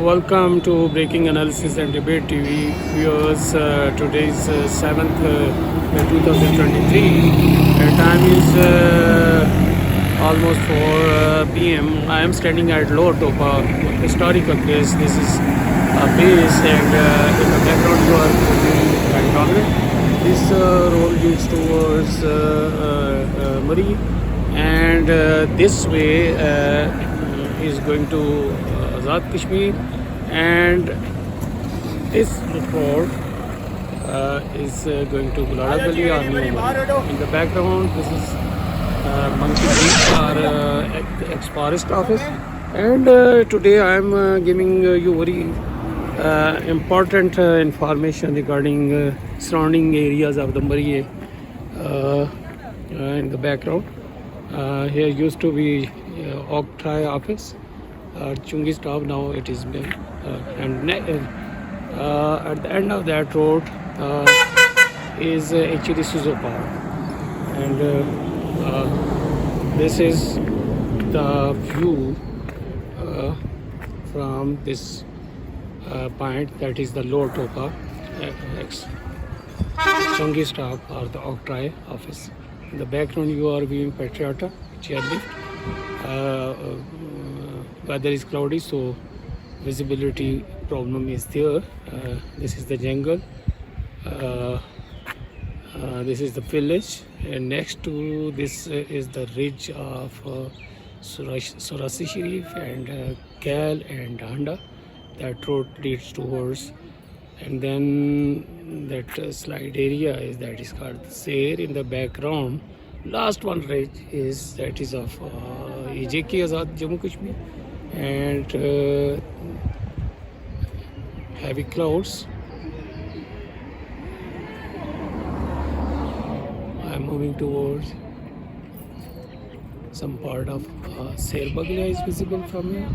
Welcome to Breaking Analysis and Debate TV viewers. Today is 7th 2023. The time is almost 4 p.m. I am standing at Lower Topa, historical place. This is a base, and in the background you are seeing McDonald's. This road leads towards Murree, and this way is going to Azad Kashmir, and this road is going to Gulada Gali or New Umar. In the background, this is Monkey Beach, our ex-forest office, and today I am giving you very important information regarding surrounding areas of the Murree in the background. Here used to be Octrai office. Chungi stop, now it is been and at the end of that road is actually Suzo Park, and this is the view from this point, that is the Lower Topa Chungi stop or the Octrai office. In the background you are viewing Patriota chairlift. Weather is cloudy, so visibility problem is there. This is the jungle. This is the village, and next to this is the ridge of Surasi Sharif and Cal and Handa. That road leads towards, and then that slide area is called Sair. In the background, last one ridge is of AJK Azad Jammu Kashmir, and heavy clouds. I am moving towards some part of Sair Baglia is visible from here,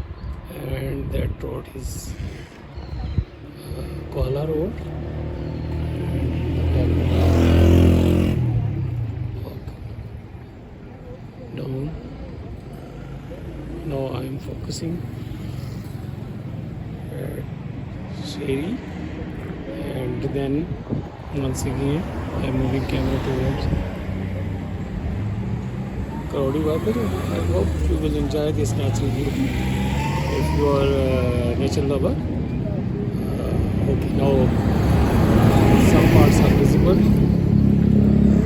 and that road is Koala Road. Down. Now I am focusing at Sheri, and then once again I am moving camera towards cloudy weather. I hope you will enjoy this natural beauty if you are a nature lover. Okay, now some parts are visible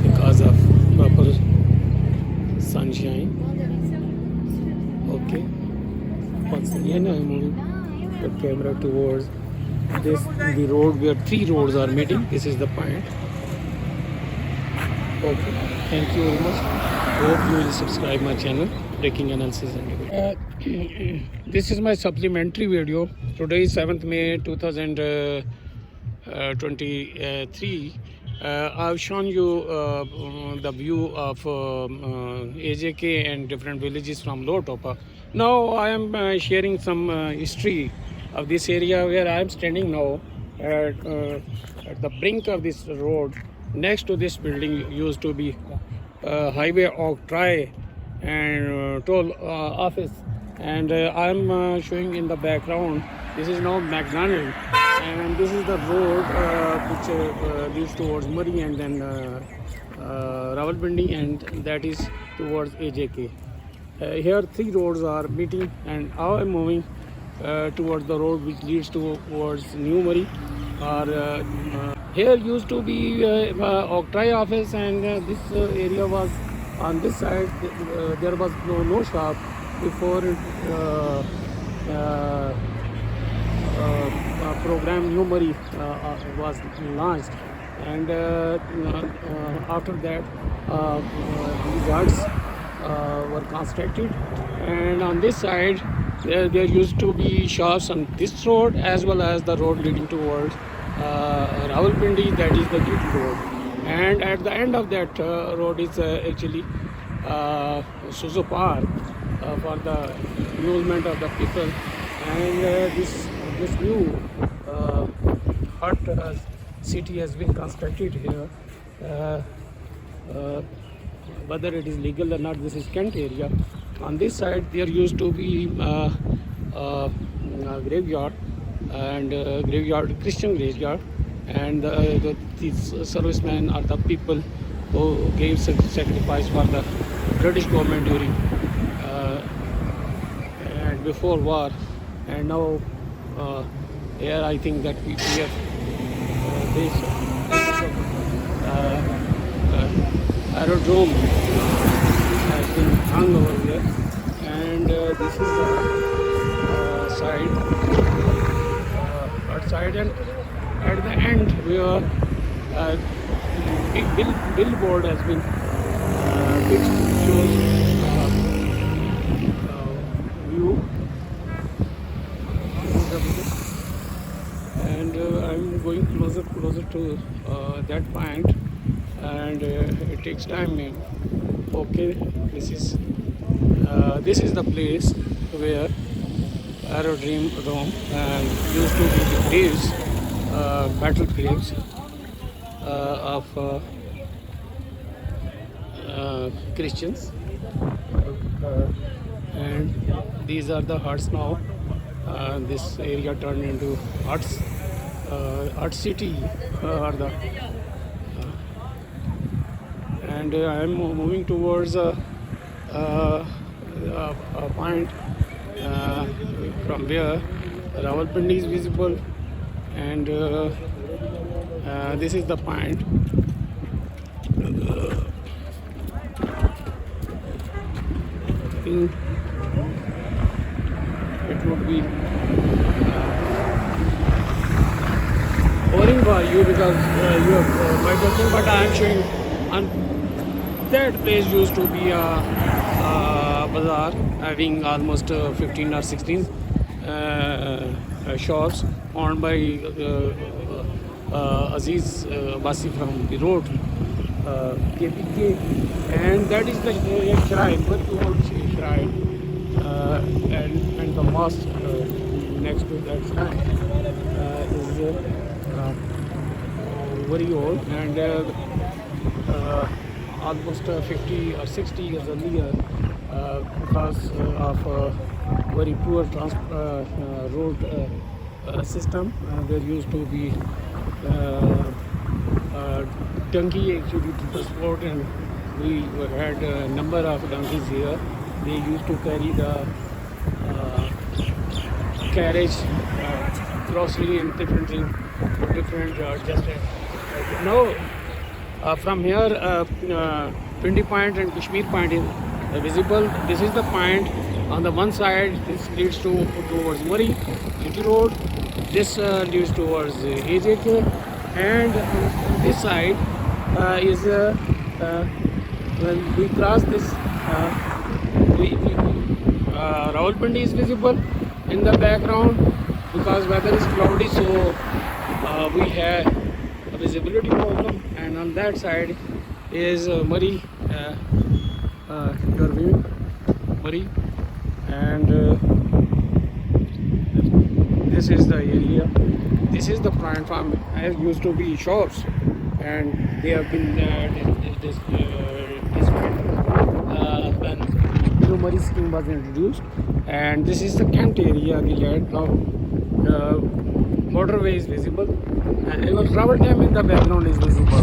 because of proper sunshine. Okay, once again I am moving the camera towards the road where three roads are meeting. This is the point. Okay, thank you very much. Hope you will subscribe my channel, Breaking Analysis and Debate. This is my supplementary video. Today is 7th May 2023. I've shown you the view of AJK and different villages from Lower Topa. Now I am sharing some history of this area where I am standing now at the brink of this road. Next to this building used to be highway Octrai and toll office, and I am showing in the background. This is now McDonald's, and this is the road which leads towards Murree, and then Rawalpindi, and that is towards AJK. Here three roads are meeting, and I am moving towards the road which leads towards New Murree. Here used to be Octrai office, and this area was on this side. There was no shop before program New Murree was launched, and after that these huts were constructed, and on this side there used to be shops on this road as well as the road leading towards Rawalpindi, that is the Gate road, and at the end of that road is actually Suzo Park for the amusement of the people, and this new hut city has been constructed here. Whether it is legal or not, this is Kent area. On this side there used to be a graveyard, and graveyard, Christian graveyard, and these servicemen are the people who gave sacrifice for the British government during and before war, and now here I think that we have this aerodrome has been hung over here, and this is the side, outside, and at the end where big billboard has been fixed, shows view. And I'm going closer to that point, and it takes time. Okay, this is the place where aerodrome used to be the graves, battle graves of Christians, and these are the huts now. This area turned into huts, hut city, or the and I am moving towards a point from where Rawalpindi is visible, and this is the point. I think it would be boring for you because you have my question, but I am showing on that place used to be a bazaar having almost 15 or 16 shops owned by Aziz Abbasi from the road KPK, and that is the shrine, very old shrine, and the mosque next to that shrine is very old, and almost 50 or 60 years earlier, because of very poor road system, there used to be donkey actually to transport, and we had a number of donkeys here. They used to carry the carriage, grocery and different things, different just now from here Pindi Point and Kashmir Point is visible. This is the point on the one side. This leads towards Murree City Road. This leads towards AJK, and on this side is when we cross this Rawalpindi is visible in the background because weather is cloudy, so we have a visibility problem, and on that side is Murree, your view, Murree, and this is the area. This is the point farm. There used to be shops, and they have been when New Murree scheme was introduced. And this is the Kent area, the land now. Motorway is visible, and even travel time in the background is visible.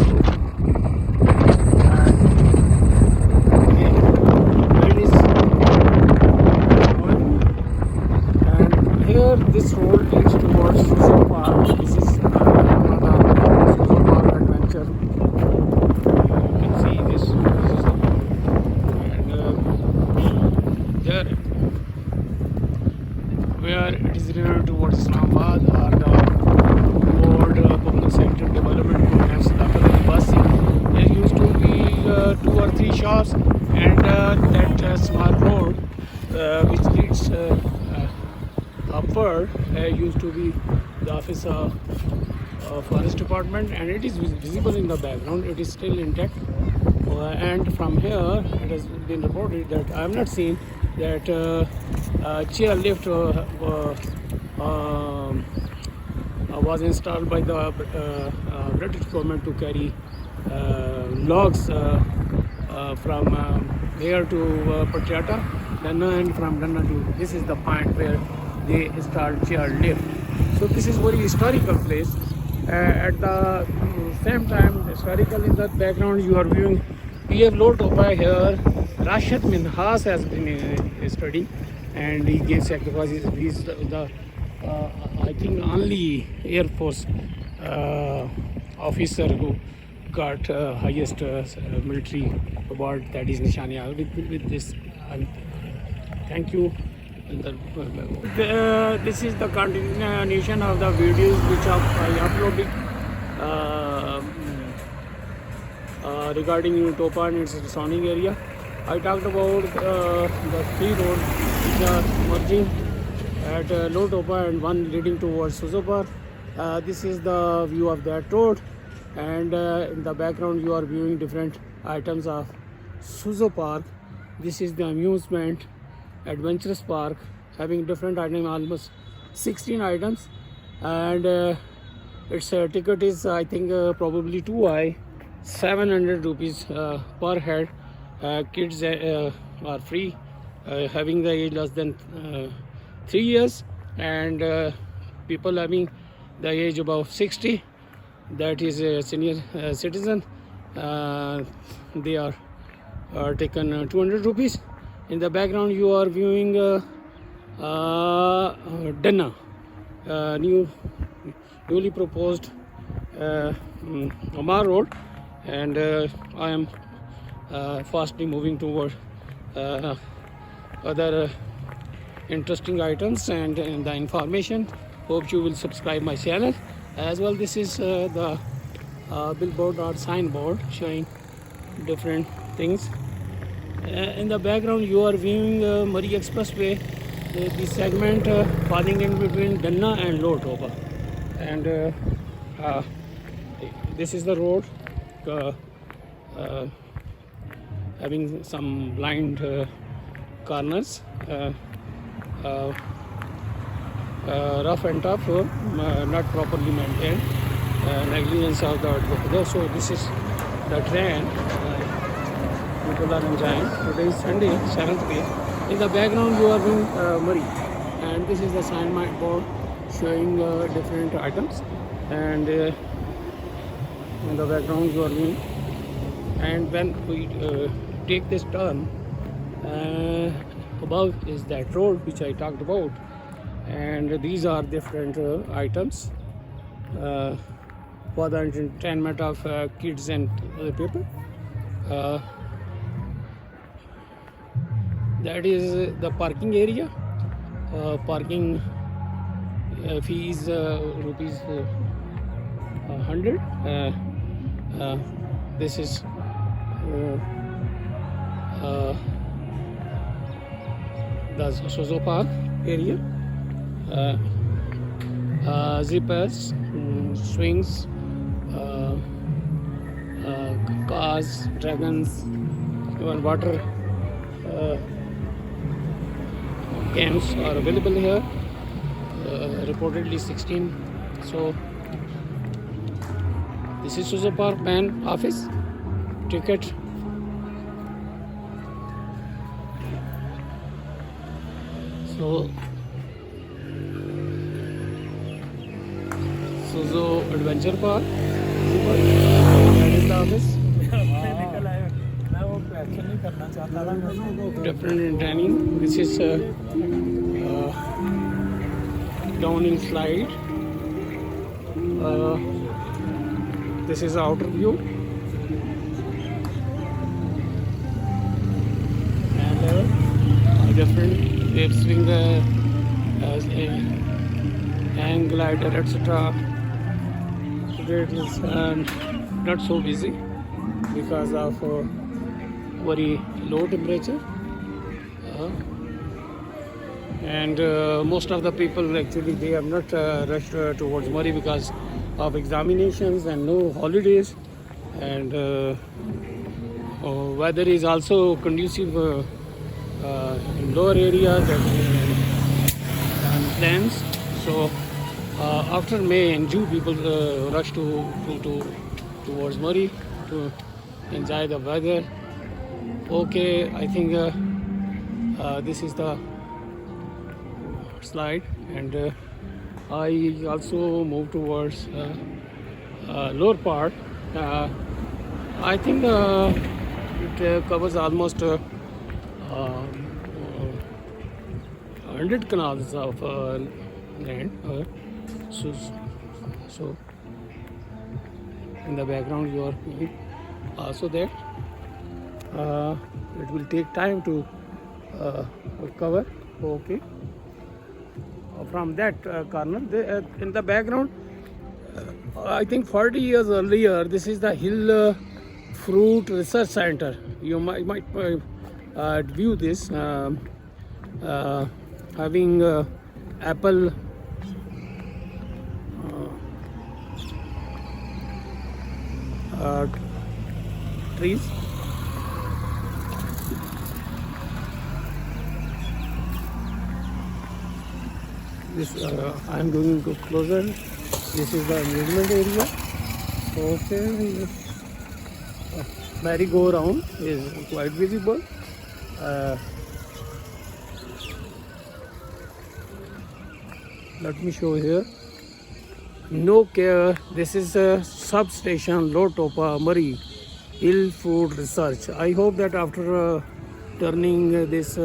And here this road leads towards Susan Park. This is Susan Park Adventure. You can see this. This is the and there where it is related towards Islamabad or the old public sector development programs, Shakeel Abbasi. There used to be 2 or 3 shops, and that small road which leads upward used to be the office of forest department, and it is visible in the background. It is still intact, and from here it has been reported that I have not seen that chair lift was installed by the British government to carry logs from here to Patiata, Dhanna, and from Dhanna to this is the point where they installed chair lift. So this is very historical place. At the same time, historical in the background, you are viewing. We have Lower Topa here. Rashid Minhas has been studying, and he gave sacrifices. He's the I think only Air Force officer who got highest military award, that is Nishaniya. With this, thank you. This is the continuation of the videos which I uploaded regarding Topa and its surrounding area. I talked about the three roads which are merging at Lower Topa and one leading towards Suzopar. This is the view of that road, and in the background you are viewing different items of Suzo Park. This is the amusement adventurous park, having different items, almost 16 items, and its ticket is I think probably too high, 700 rupees per head. Kids are free, having the age less than 3 years, and people having the age above 60, that is a senior citizen, they are taken 200 rupees. In the background you are viewing Denna, newly proposed Amar Road, and I am fastly moving toward other interesting items and the information. Hope you will subscribe my channel as well. This is the billboard or signboard showing different things. In the background you are viewing Murree Expressway, the segment falling in between Danna and Lower Topa, and this is the road having some blind corners, rough and tough, not properly maintained, negligence of the worker. So this is the train people are enjoying. Today is Sunday, 7th May. In the background you are viewing Murree, and this is the signboard showing different items, and in the background you are viewing. And when we take this turn, above is that road which I talked about, and these are different items for the entertainment of kids and other people. That is the parking area. Parking fees rupees 100. This is the Suzo Park area. Zippers, swings, cars, dragons, even water games are available here. Reportedly 16. So this is Suzo Park main office. Ticket. So Suzo Adventure Park. That is the office. Different training. This is downhill slide. This is the outer view, and different wave swing, hang glider, etc. Today it is not so busy because of very low temperature, and most of the people actually they have not rushed towards Murree because of examinations and no holidays, and weather is also conducive in lower areas and plains. So after May and June, people rush towards Murree to enjoy the weather. Okay, I think this is the slide, and I also move towards lower part. I think it covers almost 100 canals of land. So, so in the background you are also there. It will take time to cover. Okay. From that corner, in the background, I think 40 years earlier, this is the Hill Fruit Research Center. You might view this having apple trees. This I am going to closer. This is the amusement area. Okay, merry-go-round is quite visible. Let me show here. No care. This is a substation Lower Topa, Murree, Hill Food Research. I hope that after turning this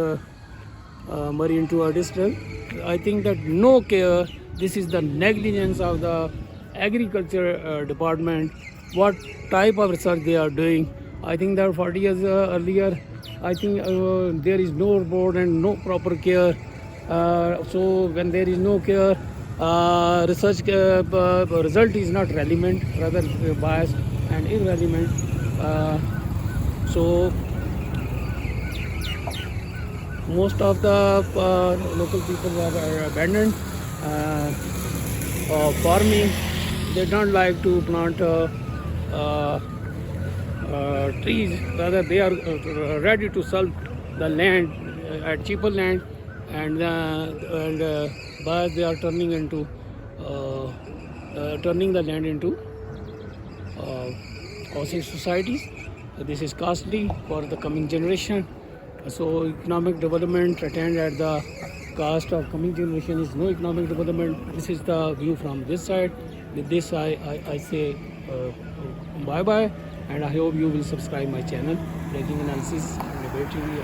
Murree into a district, I think that no care. This is the negligence of the agriculture department. What type of research they are doing? I think that 40 years earlier, I think there is no board and no proper care. So when there is no care, research result is not relevant, rather biased and irrelevant. So most of the local people are abandoned farming. They don't like to plant trees, rather they are ready to sell the land at cheaper land, and but they are turning the land into housing societies. This is costly for the coming generation. So economic development attained at the cost of coming generation is no economic development. This is the view from this side. With this I say bye bye, and I hope you will subscribe my channel, Breaking Analysis and Debating.